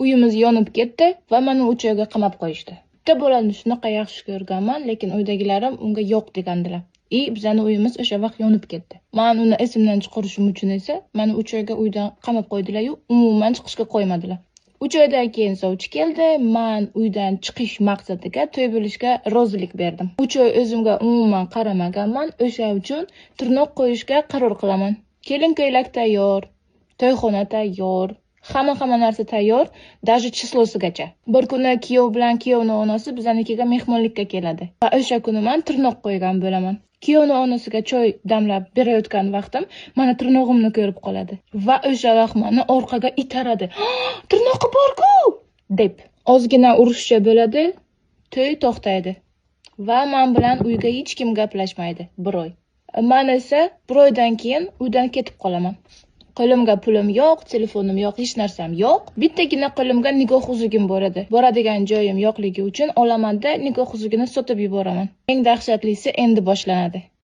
Uyimiz yonib ketdi va meni o'sha joyga qamab qo'yishdi. Bitta bolani shunaqa yaxshi ko'rganman, lekin uydagilarim unga yo'q degandilar. Bizani uyimiz o'sha vaqt yonib ketdi. Men uni esimdan chiqarishim uchun esa meni o'sha joyga uydan qamab qo'ydilar-yu, umuman chiqishga qo'ymadilar. 3 oydan keyin sovchi keldi. Men uydan chiqish maqsadiga to'y bo'lishga rozilik berdim. 3 oy o'zimga umuman qaramaganman. O'sha uchun tirnoq qo'yishga qaror qilaman. Kelin-ko'ylak tayyor, to'yxona tayyor, hamma narsa tayyor, даже chislosigacha. Bir kuni kuyov bilan kuyovning onasi bizanikiga mehmonlikka keladi. Va o'sha kuni men tirnoq qo'ygan bo'laman. Kuyovning onasiga choy damlab berayotgan vaqtim mana tirnog'imni ko'rib qoladi va o'sha vaqt meni orqaga itaradi. "Tirnoqi bor-ku!" deb. Ozgina urushcha bo'ladi, to'y to'xtaydi va men bilan uyga hech kim gaplashmaydi 1 oy. Men esa 1 oydan keyin uydan ketib qolaman. Qo'limga pulim yo'q, telefonim yo'q, hech narsam yo'q. Bittagina qo'limga nikoh uzugim bor edi. Boradigan joyim yo'qligi uchun olamanda nikoh uzugini sotib yuboraman. Eng dahshatlisi endi boshlanadi.